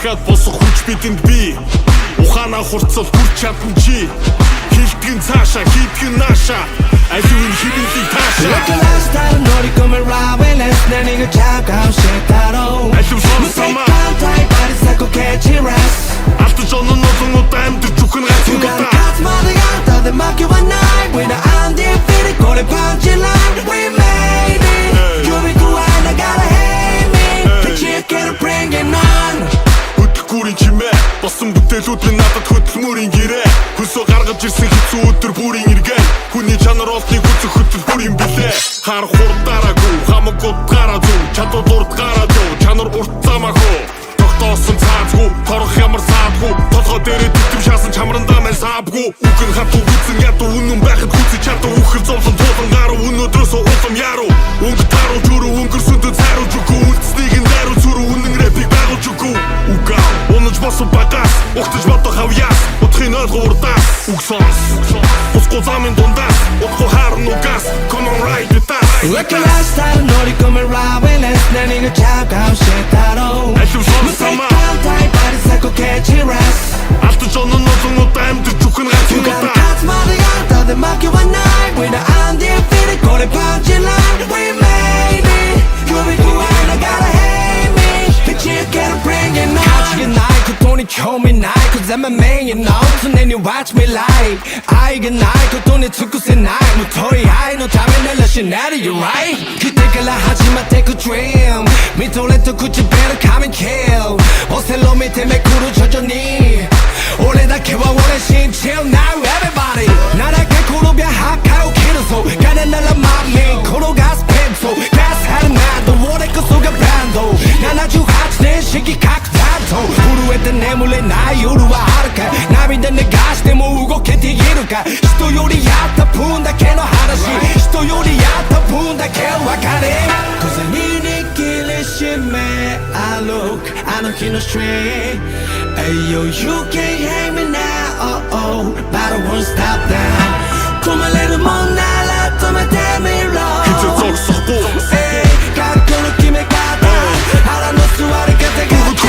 дахиад босох хүч бидэнд бий. Ухаанаа хурцал хүрч чадна чи. Хилтгэн цаашаа хийдгэн нааша. Аливын хилэнлийг тааша. Like the last time 너를 come around when let's 내가 차가운 싫다로 Алив сонсомаа тай пари сако catch-rest Алтаж онон нозон удаа амьд зүхэн гацсан удаа 가슴마다 gat다 내 막혀와 night We're the undefeated 고래 punchline We made it You be cool and I gotta hate me The chick gotta bring it on Хөдөлгүүрийн чимээ Босон бүтээлүүд надад хөдөлмөрийн гэрээ Хөлсөө гаргаж ирсэн хэцүү өдөр бүрийн эргээ Хүний чанар олныг үзэх хөдөлбөр юм билээ Хар хурдаараагүй хамаг удгаараа зүү Чадвар урд гараа зүү чанар урт замаагүй Тогтоосон цаазгүй торох ямар саадгүй Толгой дээрээ төвтөм шаасан чамрандаа мэн саабгүй Үг нь хатуу үзэн ядуу үнэн байхад хүсэж чадуу Үхэр зовлон туулан гаруу өнөөдрөөсөө улам яруу Өнгө таруу журуу өнгөрсөндөө цайруулж үгүй Үлдснийг нь дайруу зүрүү үнэн рэпийг байгуулж үгүй Үгаа унаж босон багаас Ухтаж бодох хавьяас Утхын ойлгоо урдаас Үг сонс Усгүй замын дундаас Утгүй харан угаас Come on ride with us Like the last time 너를 come around when let's 내가 차가운 싫다로 Алив сонсомаа тай пари сако catch-rest Алтаж онон нозон удаа амьд зүхэн гацсан удаа 가슴마다 gat다 내 막혀와 night We're the undefeated 고래 punchline We made it You be cool and I gotta hate me The chick gotta bring it on 가지게 나이 그 돈이 처음이 나이 Cause I'm a man you know So then you watch me like 아이가 나이 그 돈이 특구세 나이 무토리 아이 너 다음에 날라신 날이 you right 그때깔라 하지마 take a dream Me don't let the good you better come and kill 오셀로 밑에 매꾸루 젖었니 오래 다 개와오래 신칠 now everybody 나라게 구로비아 하카오 키로소 가는 날라 맘이 코로가 스펜소 가스하는 나도 오래 그 속에 반도 난 아주 핫내 시기 각탄도 후루했던 내 몰래 나의 우루와 하르카 나비던 내 가시 때 모으고 캐티 이루카 시도 요리 야타 푼다 캐노 하나시 시도 요리 야타 푼다 캐와 가네 Cause I need it kill it shit man I look I don't hear no string Ayo you can't hate me now oh oh But I won't stop down Come on let them all night Let them tell me low Хизээ зогсохгүй Эй 가끔 느낌에 가다 알아 너 수아리 곁에 가자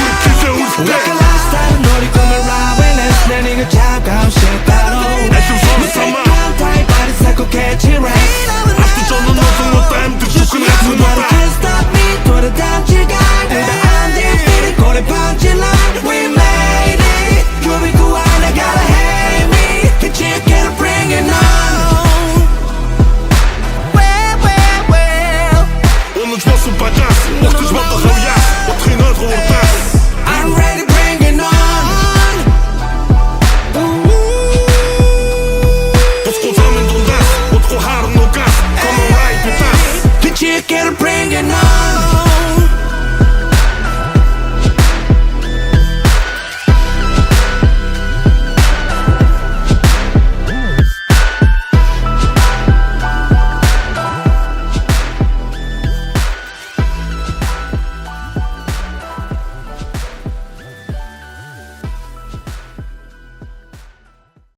Like the last time 너를 come around when let's 내가 차가운 싫다로 Алив сонсомаа тай пар이 сако catch-rest Алтаж онон нозон удаа амьд зүхэн гацсан Nobody удаа can stop me 돌아다닌 지각 We're the undefeated 고래 punchline We made it You be cool and I gotta hate me The chick gotta bring it on Well Унаж босон багаас Ухтаж бодох хавьяас Утхын ойлгоо урдаас I'm ready bring it on Усгүй замын дундаас Утгүй харан угаас Come on ride with us The chick gotta bring it on